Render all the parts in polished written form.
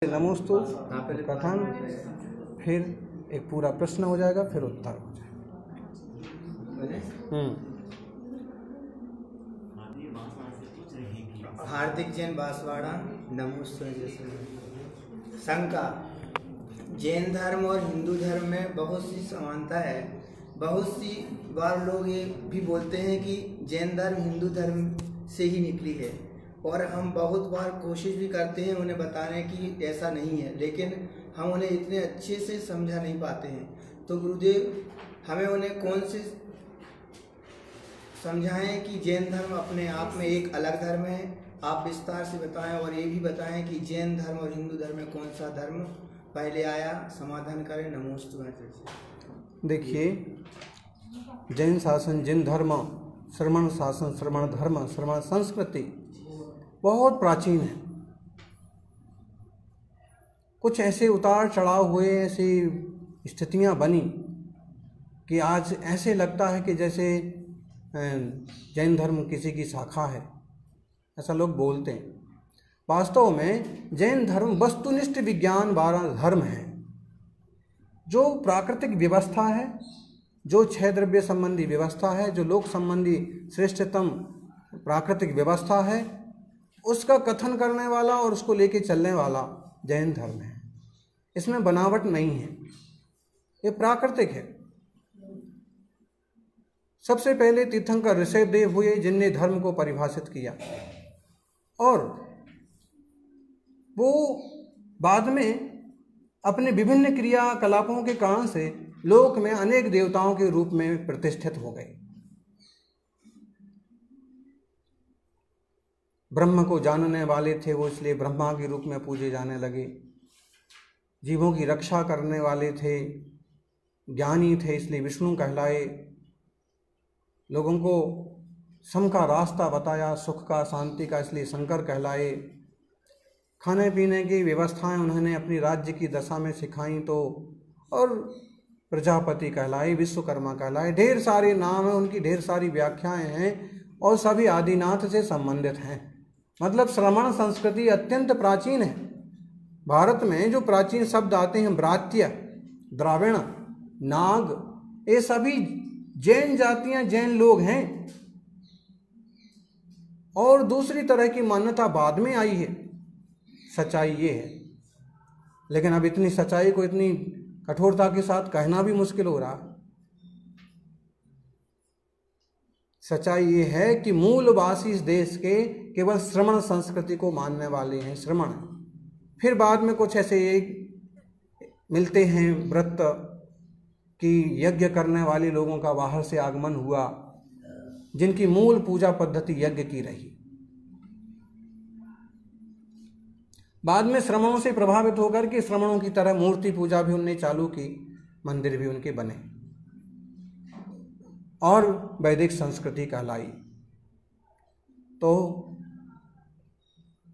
नमोस्तु कथन, फिर एक पूरा प्रश्न हो जाएगा, फिर उत्तर हो जाएगा। हार्दिक जैन बांसवाड़ा। नमोस्तु। शंका: जैन धर्म और हिंदू धर्म में बहुत सी समानता है। बहुत सी बार लोग ये भी बोलते हैं कि जैन धर्म हिंदू धर्म से ही निकली है, और हम बहुत बार कोशिश भी करते हैं उन्हें बताने की ऐसा नहीं है, लेकिन हम उन्हें इतने अच्छे से समझा नहीं पाते हैं। तो गुरुदेव, हमें उन्हें कौन से समझाएं कि जैन धर्म अपने आप में एक अलग धर्म है। आप विस्तार से बताएं, और ये भी बताएं कि जैन धर्म और हिंदू धर्म में कौन सा धर्म पहले आया। समाधान करें। नमोस्तु। देखिए, जैन शासन, जैन धर्म, श्रमण शासन, श्रमण धर्म, श्रमण संस्कृति बहुत प्राचीन है। कुछ ऐसे उतार चढ़ाव हुए, ऐसी स्थितियां बनी कि आज ऐसे लगता है कि जैसे जैन धर्म किसी की शाखा है, ऐसा लोग बोलते हैं। वास्तव में जैन धर्म वस्तुनिष्ठ विज्ञान वाला धर्म है। जो प्राकृतिक व्यवस्था है, जो छह द्रव्य संबंधी व्यवस्था है, जो लोक संबंधी श्रेष्ठतम प्राकृतिक व्यवस्था है, उसका कथन करने वाला और उसको लेके चलने वाला जैन धर्म है। इसमें बनावट नहीं है, ये प्राकृतिक है। सबसे पहले तीर्थंकर ऋषभदेव हुए जिनने धर्म को परिभाषित किया, और वो बाद में अपने विभिन्न क्रियाकलापों के कारण से लोक में अनेक देवताओं के रूप में प्रतिष्ठित हो गए। ब्रह्म को जानने वाले थे वो, इसलिए ब्रह्मा के रूप में पूजे जाने लगे। जीवों की रक्षा करने वाले थे, ज्ञानी थे, इसलिए विष्णु कहलाए। लोगों को सम का रास्ता बताया, सुख का, शांति का, इसलिए शंकर कहलाए। खाने पीने की व्यवस्थाएं उन्होंने अपनी राज्य की दशा में सिखाई, तो और प्रजापति कहलाए, विश्वकर्मा कहलाए। ढेर सारे नाम हैं उनकी, ढेर सारी व्याख्याएं हैं, और सभी आदिनाथ से संबंधित हैं। मतलब श्रमण संस्कृति अत्यंत प्राचीन है। भारत में जो प्राचीन शब्द आते हैं, ब्रात्य, द्राविण, नाग, ये सभी जैन जातियां, जैन लोग हैं। और दूसरी तरह की मान्यता बाद में आई है। सच्चाई ये है, लेकिन अब इतनी सच्चाई को इतनी कठोरता के साथ कहना भी मुश्किल हो रहा। सच्चाई ये है कि मूलवासी इस देश के केवल श्रमण संस्कृति को मानने वाले हैं, श्रमण। फिर बाद में कुछ ऐसे मिलते हैं व्रत कि यज्ञ करने वाले लोगों का बाहर से आगमन हुआ, जिनकी मूल पूजा पद्धति यज्ञ की रही। बाद में श्रमणों से प्रभावित होकर के श्रमणों की तरह मूर्ति पूजा भी उनने चालू की, मंदिर भी उनके बने, और वैदिक संस्कृति कहलाई। तो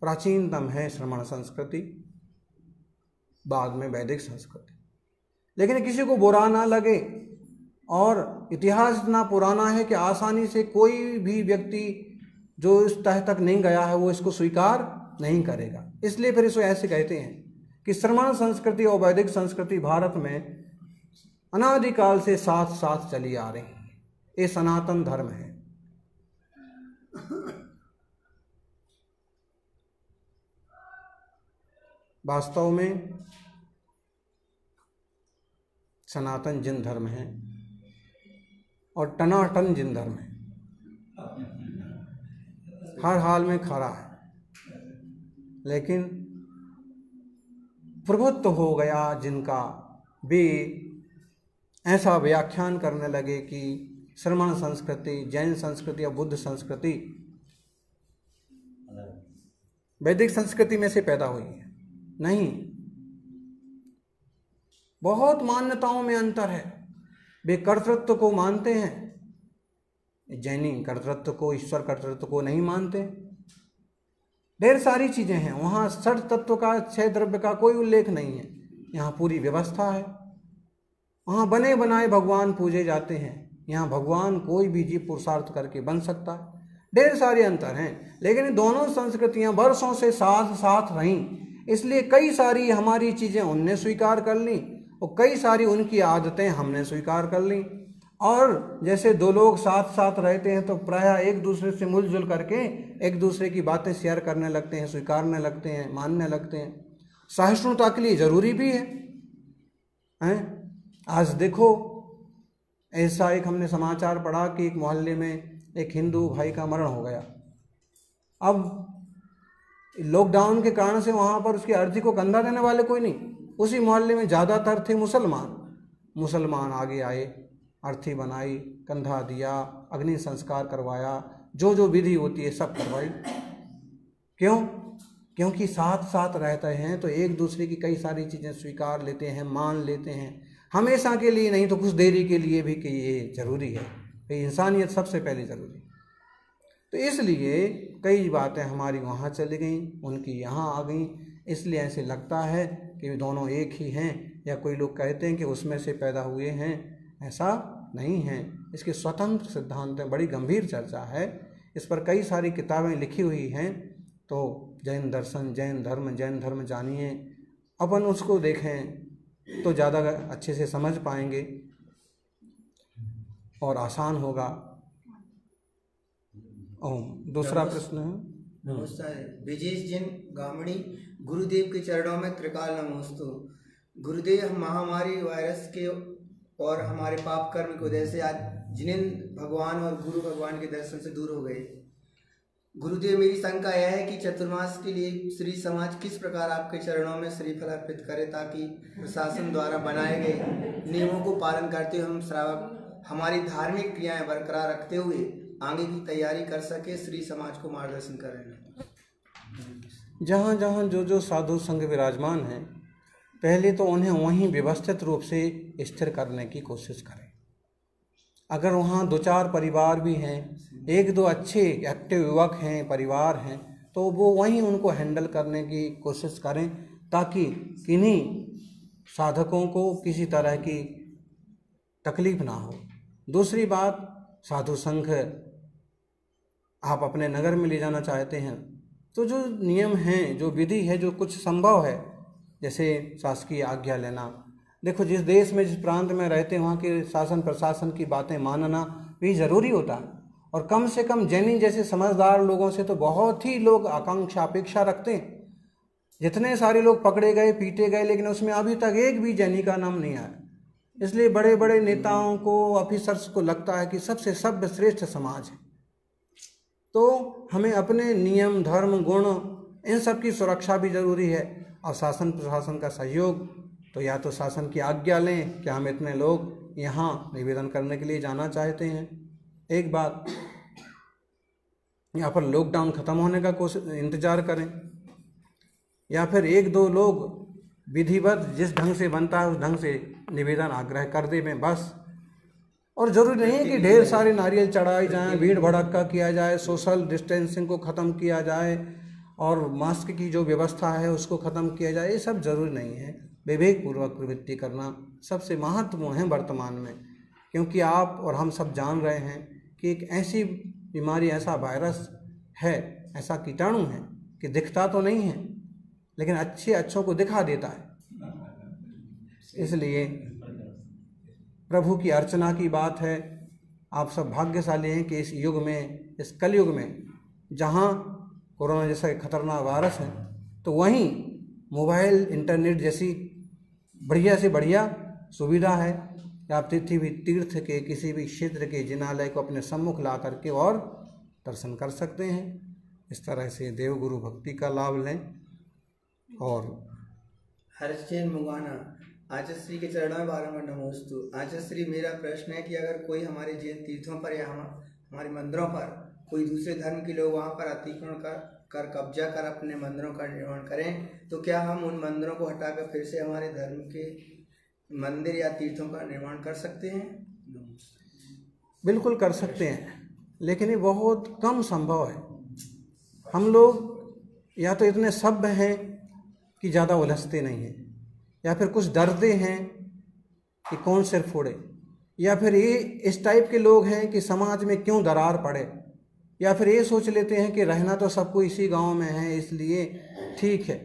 प्राचीनतम है श्रमण संस्कृति, बाद में वैदिक संस्कृति। लेकिन किसी को बुरा ना लगे, और इतिहास इतना पुराना है कि आसानी से कोई भी व्यक्ति जो इस तह तक नहीं गया है वो इसको स्वीकार नहीं करेगा। इसलिए फिर इसको ऐसे कहते हैं कि श्रमण संस्कृति और वैदिक संस्कृति भारत में अनादिकाल से साथ साथ चली आ रही है। ये सनातन धर्म है। वास्तव में सनातन जिन धर्म है, और टनाटन जिन धर्म है, हर हाल में खड़ा है। लेकिन प्रभुत्व हो गया जिनका, वे ऐसा व्याख्यान करने लगे कि श्रमण संस्कृति, जैन संस्कृति और बुद्ध संस्कृति वैदिक संस्कृति में से पैदा हुई है। नहीं, बहुत मान्यताओं में अंतर है। वे कर्तृत्व को मानते हैं, जैनी कर्तृत्व को, ईश्वर कर्तृत्व को नहीं मानते। ढेर सारी चीजें हैं वहाँ। षट तत्व का, छह द्रव्य का कोई उल्लेख नहीं है। यहाँ पूरी व्यवस्था है। वहाँ बने बनाए भगवान पूजे जाते हैं। यहाँ भगवान कोई भी जीव पुरुषार्थ करके बन सकता है। ढेर सारे अंतर हैं, लेकिन दोनों संस्कृतियाँ वर्षों से साथ साथ रहीं। इसलिए कई सारी हमारी चीज़ें उनने स्वीकार कर ली और कई सारी उनकी आदतें हमने स्वीकार कर ली। और जैसे दो लोग साथ साथ रहते हैं तो प्रायः एक दूसरे से मिलजुल करके एक दूसरे की बातें शेयर करने लगते हैं, स्वीकारने लगते हैं, मानने लगते हैं। सहिष्णुता के लिए ज़रूरी भी है, हैं? आज देखो, ऐसा एक हमने समाचार पढ़ा कि एक मोहल्ले में एक हिंदू भाई का मरण हो गया। अब लॉकडाउन के कारण से वहाँ पर उसकी अर्थी को कंधा देने वाले कोई नहीं। उसी मोहल्ले में ज़्यादातर थे मुसलमान आगे आए, अर्थी बनाई, कंधा दिया, अग्नि संस्कार करवाया, जो जो विधि होती है सब करवाई। क्यों? क्योंकि साथ साथ रहते हैं तो एक दूसरे की कई सारी चीज़ें स्वीकार लेते हैं, मान लेते हैं, हमेशा के लिए नहीं तो कुछ देरी के लिए भी कि ये ज़रूरी है, ये इंसानियत सबसे पहले ज़रूरी है। तो इसलिए कई बातें हमारी वहाँ चली गई, उनकी यहाँ आ गई, इसलिए ऐसे लगता है कि दोनों एक ही हैं, या कोई लोग कहते हैं कि उसमें से पैदा हुए हैं। ऐसा नहीं है। इसके स्वतंत्र सिद्धांत में बड़ी गंभीर चर्चा है, इस पर कई सारी किताबें लिखी हुई हैं। तो जैन दर्शन, जैन धर्म जानिए, अपन उसको देखें तो ज़्यादा अच्छे से समझ पाएंगे और आसान होगा। दूसरा प्रश्न है। नमस्कार, विजेश जिन गामड़ी, गुरुदेव के चरणों में त्रिकाल नमोस्तु। गुरुदेव, हम महामारी वायरस के और हमारे पाप कर्म की वजह से आज जिनेंद्र भगवान और गुरु भगवान के दर्शन से दूर हो गए। गुरुदेव, मेरी शंका यह है कि चतुर्मास के लिए श्री समाज किस प्रकार आपके चरणों में श्रीफल अर्पित करे, ताकि प्रशासन द्वारा बनाए गए नियमों को पालन करते हुए हम श्रावक हमारी धार्मिक क्रियाएं बरकरार रखते हुए आगे की तैयारी कर सके। श्री समाज को मार्गदर्शन करें। जहाँ जहाँ जो जो साधु संघ विराजमान हैं, पहले तो उन्हें वहीं व्यवस्थित रूप से स्थिर करने की कोशिश करें। अगर वहाँ दो चार परिवार भी हैं, एक दो अच्छे एक्टिव युवक हैं, परिवार हैं, तो वो वहीं उनको हैंडल करने की कोशिश करें, ताकि किन्हीं साधकों को किसी तरह की तकलीफ ना हो। दूसरी बात, साधु संघ आप अपने नगर में ले जाना चाहते हैं तो जो नियम हैं, जो विधि है, जो कुछ संभव है, जैसे शासकीय आज्ञा लेना। देखो, जिस देश में, जिस प्रांत में रहते हैं, वहाँ के शासन प्रशासन की बातें मानना भी ज़रूरी होता है। और कम से कम जैनी जैसे समझदार लोगों से तो बहुत ही लोग आकांक्षा अपेक्षा रखते हैं। जितने सारे लोग पकड़े गए, पीटे गए, लेकिन उसमें अभी तक एक भी जैनी का नाम नहीं आया। इसलिए बड़े बड़े नेताओं को, ऑफिसर्स को लगता है कि सबसे सभ्य श्रेष्ठ समाज है। तो हमें अपने नियम, धर्म, गुण, इन सब की सुरक्षा भी ज़रूरी है। और शासन प्रशासन का सहयोग, तो या तो शासन की आज्ञा लें कि हम इतने लोग यहाँ निवेदन करने के लिए जाना चाहते हैं, एक बात, या फिर लॉकडाउन ख़त्म होने का इंतज़ार करें, या फिर एक दो लोग विधिवत जिस ढंग से बनता है उस ढंग से निवेदन आग्रह कर दें बस। और ज़रूरी नहीं है कि ढेर सारे नारियल चढ़ाए जाएं, भीड़ भड़क्का किया जाए, सोशल डिस्टेंसिंग को ख़त्म किया जाए और मास्क की जो व्यवस्था है उसको ख़त्म किया जाए, ये सब ज़रूरी नहीं है। विवेकपूर्वक प्रवृत्ति करना सबसे महत्वपूर्ण है वर्तमान में, क्योंकि आप और हम सब जान रहे हैं कि एक ऐसी बीमारी, ऐसा वायरस है, ऐसा कीटाणु है कि दिखता तो नहीं है लेकिन अच्छों को दिखा देता है। इसलिए प्रभु की अर्चना की बात है। आप सब भाग्यशाली हैं कि इस युग में, इस कलयुग में, जहाँ कोरोना जैसा खतरनाक वायरस है, तो वहीं मोबाइल, इंटरनेट जैसी बढ़िया से बढ़िया सुविधा है कि आप तीर्थ के किसी भी क्षेत्र के जिनालय को अपने सम्मुख ला करके और दर्शन कर सकते हैं। इस तरह से देवगुरु भक्ति का लाभ लें। और हर्षचंद मुगाना, आचार्य के चरणों में बारंबार नमोस्तु। आचार्य, मेरा प्रश्न है कि अगर कोई हमारे जैन तीर्थों पर या हमारे मंदिरों पर कोई दूसरे धर्म के लोग वहाँ पर अतिक्रमण कर कब्जा कर अपने मंदिरों का निर्माण करें, तो क्या हम उन मंदिरों को हटाकर फिर से हमारे धर्म के मंदिर या तीर्थों का निर्माण कर सकते हैं? बिल्कुल कर सकते हैं, लेकिन ये बहुत कम संभव है। हम लोग या तो इतने सभ्य हैं कि ज़्यादा उलझते नहीं हैं, या फिर कुछ डरते हैं कि कौन सिर फोड़े, या फिर ये इस टाइप के लोग हैं कि समाज में क्यों दरार पड़े, या फिर ये सोच लेते हैं कि रहना तो सबको इसी गांव में है इसलिए ठीक है।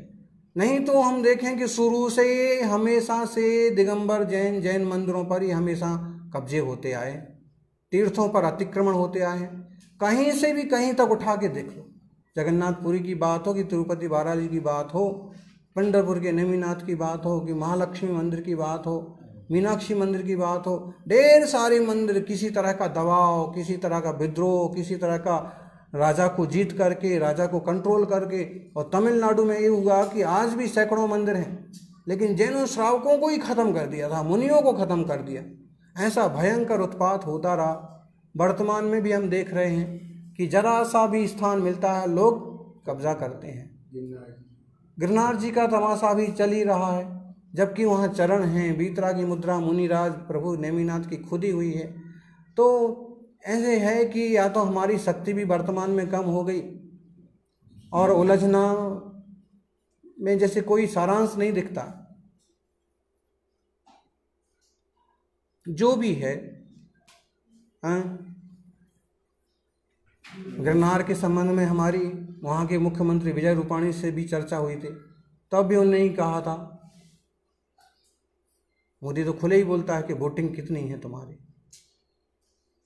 नहीं तो हम देखें कि शुरू से हमेशा से दिगंबर जैन मंदिरों पर ही हमेशा कब्जे होते आए, तीर्थों पर अतिक्रमण होते आए हैं। कहीं से भी कहीं तक उठा के देख लो, जगन्नाथपुरी की बात हो कि तिरुपति बालाजी की बात हो, पंढरपुर के नेमिनाथ की बात हो कि महालक्ष्मी मंदिर की बात हो, मीनाक्षी मंदिर की बात हो, ढेर सारे मंदिर किसी तरह का दबाव, किसी तरह का विद्रोह, किसी तरह का राजा को जीत करके, राजा को कंट्रोल करके। और तमिलनाडु में ये हुआ कि आज भी सैकड़ों मंदिर हैं, लेकिन जैनों श्रावकों को ही खत्म कर दिया था, मुनियों को खत्म कर दिया। ऐसा भयंकर उत्पात होता रहा। वर्तमान में भी हम देख रहे हैं कि जरा सा भी स्थान मिलता है लोग कब्जा करते हैं। गिरनार जी का तमाशा भी चल ही रहा है, जबकि वहाँ चरण हैं, बीतरा की मुद्रा मुनिराज प्रभु नेमिनाथ की खुदी हुई है। तो ऐसे है कि या तो हमारी शक्ति भी वर्तमान में कम हो गई और उलझना में जैसे कोई सारांश नहीं दिखता। जो भी है, गिरनार के संबंध में हमारी वहाँ के मुख्यमंत्री विजय रूपाणी से भी चर्चा हुई थी, तब भी उन्होंने ही कहा था, मोदी तो खुले ही बोलता है कि वोटिंग कितनी है तुम्हारी।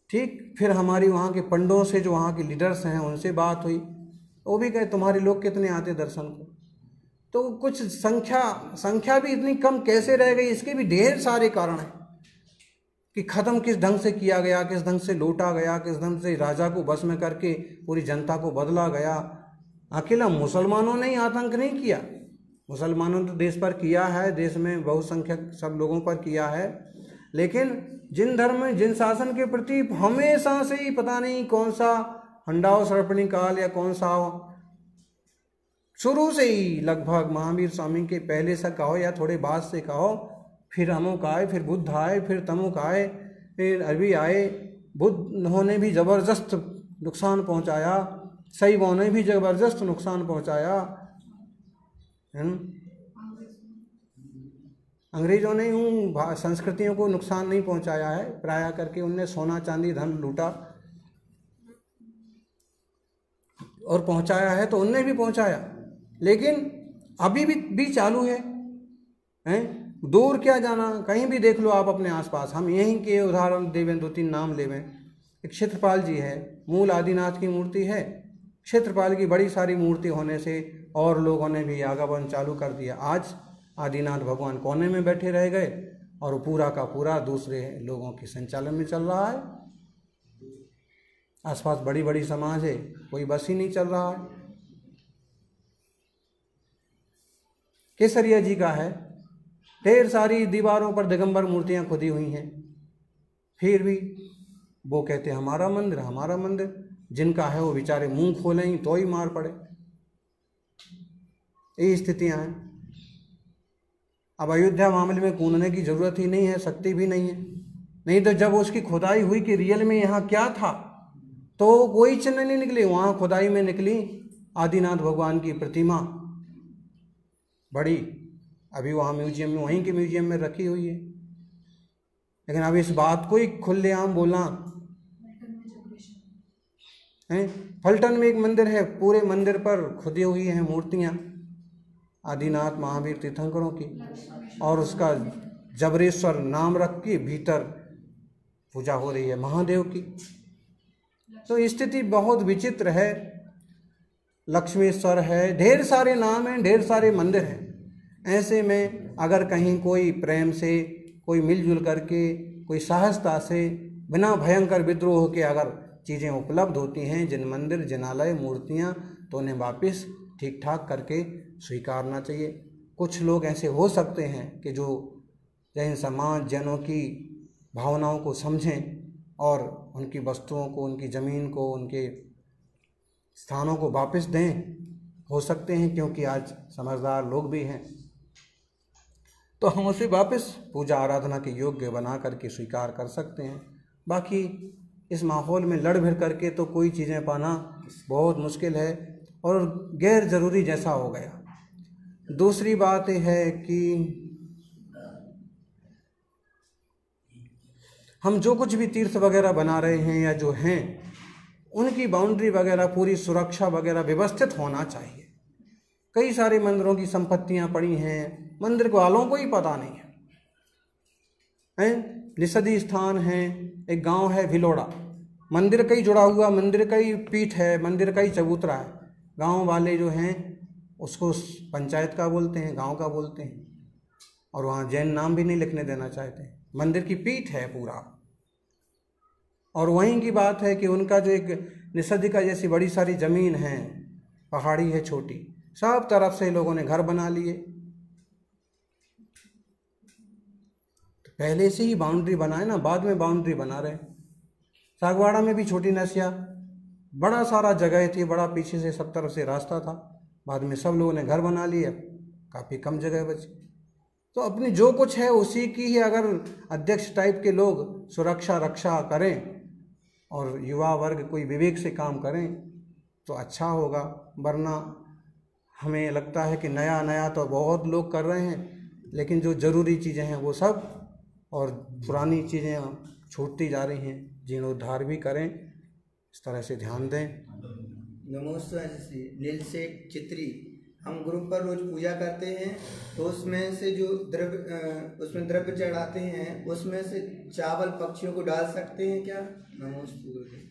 ठीक, फिर हमारी वहाँ के पंडों से, जो वहाँ के लीडर्स हैं, उनसे बात हुई, वो भी कहे तुम्हारे लोग कितने आते दर्शन को। तो कुछ संख्या भी इतनी कम कैसे रह गई, इसके भी ढेर सारे कारण हैं कि ख़त्म किस ढंग से किया गया, किस ढंग से लूटा गया, किस ढंग से राजा को बस में करके पूरी जनता को बदला गया। अकेला मुसलमानों ने ही आतंक नहीं किया, मुसलमानों ने तो देश पर किया है, देश में बहुसंख्यक सब लोगों पर किया है, लेकिन जिन धर्म में, जिन शासन के प्रति हमेशा से ही पता नहीं कौन सा हंडाव सर्पणी काल या कौन सा शुरू से ही लगभग महावीर स्वामी के पहले से कहो या थोड़े बाद से कहो, फिर अमुक आए, फिर बुद्ध आए, फिर तमुक आए, फिर अरबी आए। बुद्ध ने भी ज़बरदस्त नुकसान पहुंचाया, शैवों ने भी ज़बरदस्त नुकसान पहुंचाया, अंग्रेजों ने यूँ संस्कृतियों को नुकसान नहीं पहुंचाया है, प्राय करके उनने सोना चांदी धन लूटा और पहुंचाया है, तो उनने भी पहुंचाया, लेकिन अभी भी चालू है, हैं? दूर क्या जाना, कहीं भी देख लो आप अपने आसपास। हम यहीं के उदाहरण देवें, 2-3 नाम लेवें। एक क्षेत्रपाल जी है, मूल आदिनाथ की मूर्ति है, क्षेत्रपाल की बड़ी सारी मूर्ति होने से और लोगों ने भी आगमन चालू कर दिया। आज आदिनाथ भगवान कोने में बैठे रह गए और पूरा का पूरा दूसरे लोगों के संचालन में चल रहा है। आसपास बड़ी बड़ी समाज है, कोई बस ही नहीं चल रहा है। केसरिया जी का है, ढेर सारी दीवारों पर दिगंबर मूर्तियां खुदी हुई हैं, फिर भी वो कहते हैं हमारा मंदिर, हमारा मंदिर। जिनका है वो बेचारे मुंह खोलें तो ही मार पड़े। ये स्थितियां हैं। अब अयोध्या मामले में कूदने की जरूरत ही नहीं है, शक्ति भी नहीं है। नहीं तो जब उसकी खुदाई हुई कि रियल में यहाँ क्या था, तो कोई चिन्ह नहीं निकली। वहाँ खुदाई में निकली आदिनाथ भगवान की प्रतिमा बड़ी, अभी वहाँ म्यूजियम में, वहीं के म्यूजियम में रखी हुई है। लेकिन अब इस बात को ही खुलेआम बोलना है। फलटन में एक मंदिर है, पूरे मंदिर पर खुदी हुई हैं मूर्तियाँ आदिनाथ महावीर तीर्थंकरों की, और उसका जबरेश्वर नाम रख के भीतर पूजा हो रही है महादेव की। तो स्थिति बहुत विचित्र है। लक्ष्मेश्वर है, ढेर सारे नाम हैं, ढेर सारे मंदिर हैं। ऐसे में अगर कहीं कोई प्रेम से, कोई मिलजुल करके, कोई सहजता से, बिना भयंकर विद्रोह के अगर चीज़ें उपलब्ध होती हैं, जिन मंदिर, जिनालय, मूर्तियाँ, तो उन्हें वापस ठीक ठाक करके स्वीकारना चाहिए। कुछ लोग ऐसे हो सकते हैं कि जो जैन समाज, जैनों की भावनाओं को समझें और उनकी वस्तुओं को, उनकी ज़मीन को, उनके स्थानों को वापस दें। हो सकते हैं, क्योंकि आज समझदार लोग भी हैं, तो हम उसे वापस पूजा आराधना के योग्य बना करके स्वीकार कर सकते हैं। बाकी इस माहौल में लड़ भिड़ करके तो कोई चीज़ें पाना बहुत मुश्किल है और गैर ज़रूरी जैसा हो गया। दूसरी बात यह है कि हम जो कुछ भी तीर्थ वगैरह बना रहे हैं या जो हैं, उनकी बाउंड्री वगैरह, पूरी सुरक्षा वगैरह व्यवस्थित होना चाहिए। कई सारे मंदिरों की संपत्तियां पड़ी हैं, मंदिर वालों को ही पता नहीं है। निषदी स्थान है, एक गांव है भिलोड़ा, मंदिर का ही जुड़ा हुआ, मंदिर का ही पीठ है, मंदिर का ही चबूतरा है। गांव वाले जो हैं उसको पंचायत का बोलते हैं, गांव का बोलते हैं, और वहाँ जैन नाम भी नहीं लिखने देना चाहते। मंदिर की पीठ है पूरा। और वहीं की बात है कि उनका जो एक निषदी का जैसी बड़ी सारी ज़मीन है, पहाड़ी है छोटी, सब तरफ से लोगों ने घर बना लिए। तो पहले से ही बाउंड्री बनाए ना, बाद में बाउंड्री बना रहे। सागवाड़ा में भी छोटी नसिया, बड़ा सारा जगह थी, बड़ा पीछे से सब तरफ से रास्ता था, बाद में सब लोगों ने घर बना लिया, काफ़ी कम जगह बची। तो अपनी जो कुछ है उसी की ही अगर अध्यक्ष टाइप के लोग सुरक्षा रक्षा करें और युवा वर्ग कोई विवेक से काम करें तो अच्छा होगा। वरना हमें लगता है कि नया नया तो बहुत लोग कर रहे हैं, लेकिन जो ज़रूरी चीज़ें हैं वो सब, और पुरानी चीज़ें छूटती जा रही हैं। जीर्णोद्धार भी करें, इस तरह से ध्यान दें। नमोस्ते जी। नीलशेख चित्री, हम ग्रुप पर रोज पूजा करते हैं, तो उसमें से जो द्रव्य चढ़ाते हैं उसमें से चावल पक्षियों को डाल सकते हैं क्या? नमोस्ते।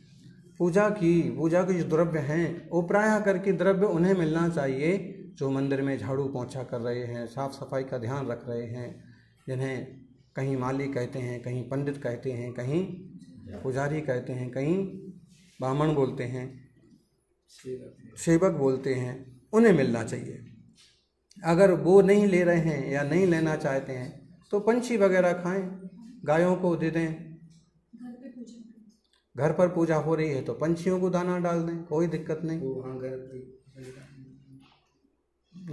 पूजा के जो द्रव्य हैं वो प्रायः करके द्रव्य उन्हें मिलना चाहिए जो मंदिर में झाड़ू पोंछा कर रहे हैं, साफ सफाई का ध्यान रख रहे हैं, जिन्हें कहीं माली कहते हैं, कहीं पंडित कहते हैं, कहीं पुजारी कहते हैं, कहीं ब्राह्मण बोलते हैं, सेवक बोलते हैं, उन्हें मिलना चाहिए। अगर वो नहीं ले रहे हैं या नहीं लेना चाहते हैं तो पंछी वगैरह खाएं, गायों को दे दें। घर पर पूजा हो रही है तो पंछियों को दाना डाल दें, कोई दिक्कत नहीं,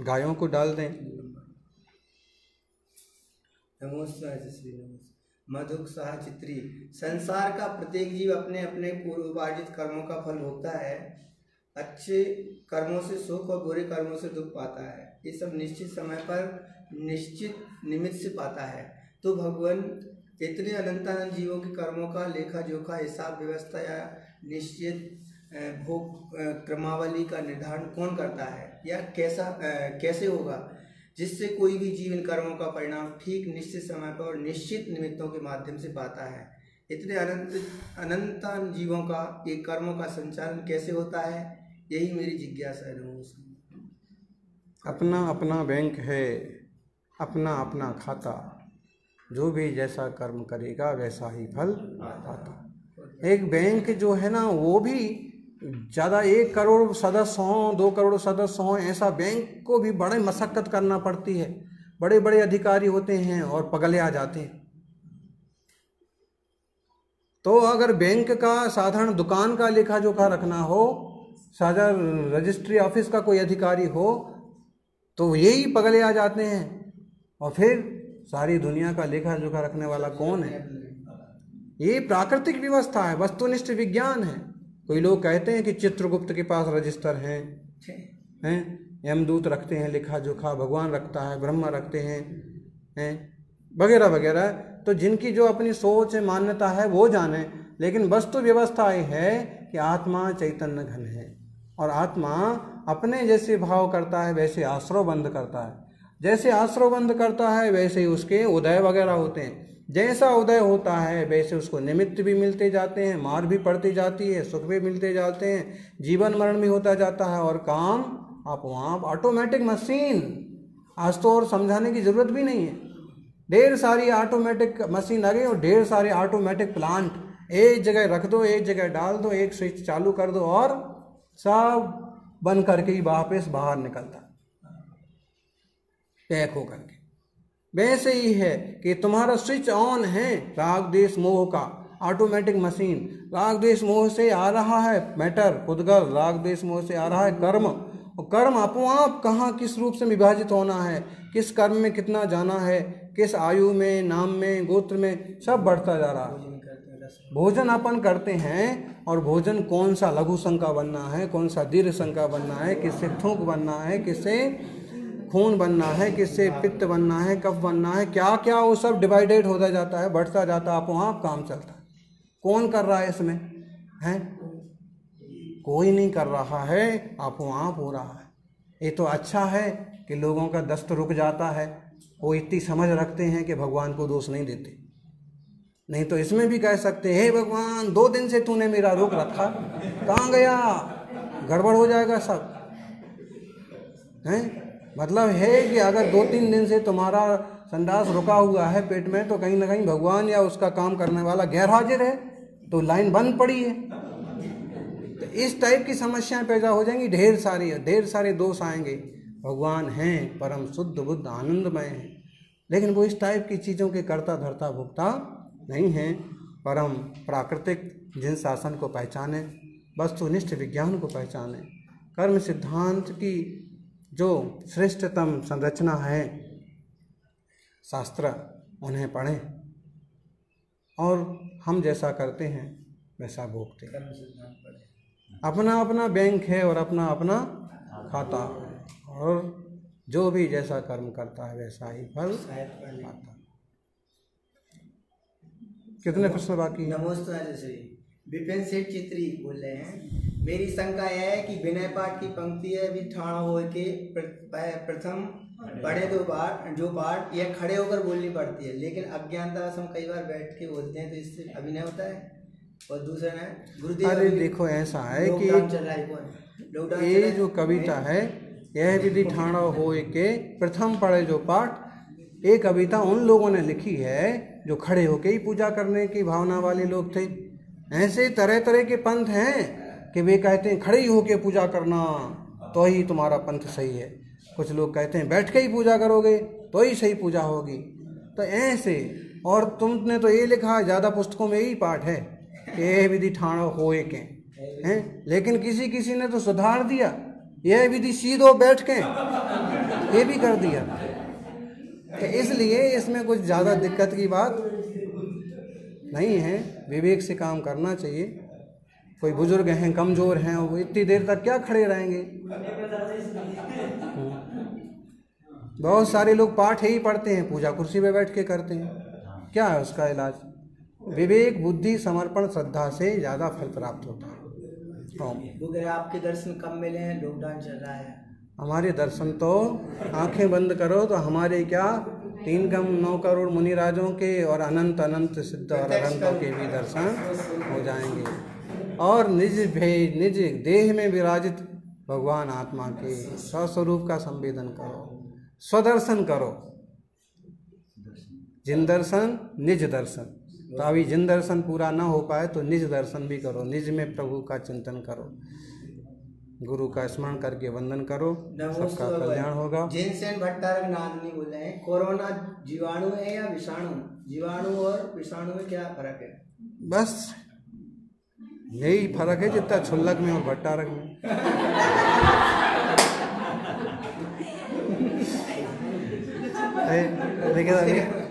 गायों को डाल दें। मधुक शाह चित्री, संसार का प्रत्येक जीव अपने अपने पूर्वार्जित कर्मों का फल भोगता है। अच्छे कर्मों से सुख और बुरे कर्मों से दुख पाता है। ये सब निश्चित समय पर निश्चित निमित्त से पाता है। तो भगवान इतने अनंतानंत जीवों के कर्मों का लेखा जोखा, हिसाब व्यवस्था या निश्चित भोग क्रमावली का निर्धारण कौन करता है, या कैसे होगा, जिससे कोई भी जीव इन कर्मों का परिणाम ठीक निश्चित समय पर और निश्चित निमित्तों के माध्यम से पाता है। इतने अनंत जीवों का एक कर्मों का संचालन कैसे होता है, यही मेरी जिज्ञासा है। अपना अपना बैंक है, अपना अपना खाता, जो भी जैसा कर्म करेगा वैसा ही फल पाता। एक बैंक जो है ना वो भी ज़्यादा 1 करोड़ सदस्य हों, 2 करोड़ सदस्य हों, ऐसा बैंक को भी बड़े मशक्कत करना पड़ती है। बड़े बड़े अधिकारी होते हैं और पगले आ जाते हैं। तो अगर बैंक का साधारण दुकान का लेखा जोखा रखना हो, साधारण रजिस्ट्री ऑफिस का कोई अधिकारी हो, तो यही पगले आ जाते हैं। और फिर सारी दुनिया का लेखा जोखा रखने वाला कौन है? ये प्राकृतिक व्यवस्था है, वस्तुनिष्ठ विज्ञान है। कोई लोग कहते हैं कि चित्रगुप्त के पास रजिस्टर हैं, यमदूत रखते हैं लेखा जोखा, भगवान रखता है, ब्रह्मा रखते हैं वगैरह वगैरह। तो जिनकी जो अपनी सोच मान्यता है वो जाने, लेकिन वस्तु व्यवस्था ये है कि आत्मा चैतन्य घन है और आत्मा अपने जैसे भाव करता है वैसे आश्रव बंद करता है। जैसे आश्रव बंद करता है वैसे ही उसके उदय वगैरह होते हैं। जैसा उदय होता है वैसे उसको निमित्त भी मिलते जाते हैं, मार भी पड़ती जाती है, सुख भी मिलते जाते हैं, जीवन मरण भी होता जाता है, और काम आप वहाँ ऑटोमेटिक मशीन। आज तो और समझाने की ज़रूरत भी नहीं है। ढेर सारी ऑटोमेटिक मशीन आ गई और ढेर सारे ऑटोमेटिक प्लांट। एक जगह रख दो, एक जगह डाल दो, एक स्विच चालू कर दो और सब बंद करके ही वापस बाहर निकलता, पैक हो करके। वैसे ही है कि तुम्हारा स्विच ऑन है राग द्वेष मोह का, ऑटोमेटिक मशीन। राग द्वेष मोह से आ रहा है मैटर, खुदगल, राग द्वेष मोह से आ रहा है कर्म, और कर्म अपो आप कहाँ किस रूप से विभाजित होना है, किस कर्म में कितना जाना है, किस आयु में, नाम में, गोत्र में, सब बढ़ता जा रहा है। भोजन अपन करते हैं, और भोजन कौन सा लघु संका बनना है, कौन सा दीर्घ संका बनना है, किससे थूक बनना है, किससे खून बनना है, किससे पित्त बनना है, कफ बनना है, क्या क्या वो सब डिवाइडेड होता जाता है, बढ़ता जाता है, आपो आप काम चलता है। कौन कर रहा है इसमें? है कोई नहीं कर रहा है, आपो आप हो रहा है। ये तो अच्छा है कि लोगों का दस्त रुक जाता है, वो इतनी समझ रखते हैं कि भगवान को दोष नहीं देते। नहीं तो इसमें भी कह सकते हे भगवान 2 दिन से तूने मेरा रोक रखा, कहाँ गया, गड़बड़ हो जाएगा सब हैं। मतलब है कि अगर 2-3 दिन से तुम्हारा संडास रुका हुआ है पेट में, तो कहीं ना कहीं भगवान या उसका काम करने वाला गैर हाजिर है, तो लाइन बंद पड़ी है। तो इस टाइप की समस्याएं पैदा हो जाएंगी, ढेर सारे दोष आएंगे। भगवान हैं परम शुद्ध बुद्ध आनंदमय हैं, लेकिन वो इस टाइप की चीज़ों के कर्ता धर्ता भुगता नहीं हैं। परम प्राकृतिक जिन शासन को पहचाने, वस्तुनिष्ठ विज्ञान को पहचाने, कर्म सिद्धांत की जो श्रेष्ठतम संरचना है शास्त्र, उन्हें पढ़ें और हम जैसा करते हैं वैसा भोगते हैं। अपना अपना बैंक है और अपना अपना खाता है, और जो भी जैसा कर्म करता है वैसा ही फल पाता है। कितने प्रश्न बाकी? नमोस्तुते श्री विपिन सेठ चित्री बोल रहे हैं। मेरी शंका यह है कि विनय पाठ की पंक्ति है भी ठाणा हो के प्रथम पढ़े 2 बार जो पाठ यह खड़े होकर बोलनी पड़ती है, लेकिन अज्ञानता से हम कई बार बैठ के बोलते हैं, तो इससे अभिनय होता है। और दूसरा है गुरुदेव, अरे देखो ऐसा है कि ये जो कविता है, यह विधि ठाणा होए के प्रथम पढ़े जो पाठ, ये कविता उन लोगों ने लिखी है जो खड़े होके ही पूजा करने की भावना वाले लोग थे। ऐसे तरह तरह के पंथ हैं कि वे कहते हैं खड़े ही होके पूजा करना तो ही तुम्हारा पंथ सही है। कुछ लोग कहते हैं बैठ के ही पूजा करोगे तो ही सही पूजा होगी। तो ऐसे, और तुमने तो ये लिखा है, ज़्यादा पुस्तकों में यही पाठ है कि यह विधि ठाणा होए के हैं, लेकिन किसी ने तो सुधार दिया, यह विधि सीधो बैठ के ये भी कर दिया। तो इसलिए इसमें कुछ ज़्यादा दिक्कत की बात नहीं है, विवेक से काम करना चाहिए। कोई बुजुर्ग हैं, कमज़ोर हैं, वो इतनी देर तक क्या खड़े रहेंगे? बहुत सारे लोग पाठ ही पढ़ते हैं, पूजा कुर्सी पे बैठ के करते हैं, क्या है उसका इलाज? विवेक, बुद्धि, समर्पण, श्रद्धा से ज़्यादा फल प्राप्त होता है। आपके दर्शन कब मिले हैं? लॉकडाउन चल रहा है। हमारे दर्शन तो आंखें बंद करो तो हमारे क्या 3 कम 9 करोड़ मुनिराजों के और अनंत अनंत सिद्ध और अनंतों के भी दर्शन हो जाएंगे। और निज देह में विराजित भगवान आत्मा के स्वस्वरूप का संवेदन करो, स्वदर्शन करो। जिन दर्शन निज दर्शन, तो अभी जिन दर्शन पूरा ना हो पाए तो निज दर्शन भी करो, निज में प्रभु का चिंतन करो, गुरु का स्मरण करके वंदन करो, सबका कल्याण होगा। जिनसेन भट्टारक नादनी बोले हैं, कोरोना जीवाणु है या विषाणु? जीवाणु और विषाणु में क्या फर्क है? बस यही फर्क है जितना छुल्लक में और भट्टारक में। लेकिन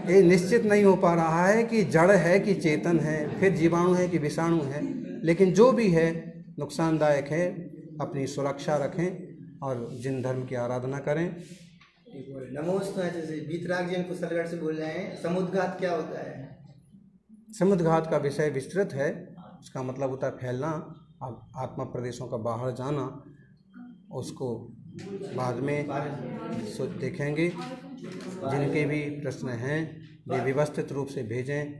ये निश्चित नहीं हो पा रहा है कि जड़ है कि चेतन है, फिर जीवाणु है कि विषाणु है, लेकिन जो भी है नुकसानदायक है। अपनी सुरक्षा रखें और जिन धर्म की आराधना करें। नमोस्तुते जैसे बीतराग जी कुशलगढ़ से बोल रहे हैं, समुद्घात क्या होता है? समुद्घात का विषय विस्तृत है, उसका मतलब होता है फैलना, आत्मा प्रदेशों का बाहर जाना। उसको बाद में देखेंगे। जिनके भी प्रश्न हैं वे व्यवस्थित रूप से भेजें,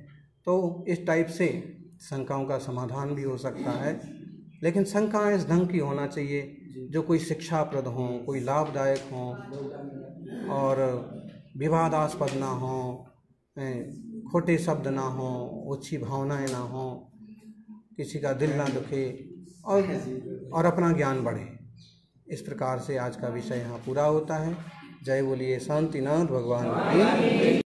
तो इस टाइप से शंकाओं का समाधान भी हो सकता है। लेकिन शंकाएं इस ढंग की होना चाहिए जो कोई शिक्षाप्रद हों, कोई लाभदायक हों और विवादास्पद ना हों, खोटे शब्द ना हों, ओछी भावनाएं ना हों, किसी का दिल ना दुखे और अपना ज्ञान बढ़े। इस प्रकार से आज का विषय यहाँ पूरा होता है। जय बोलिए शांतिनाथ भगवान की।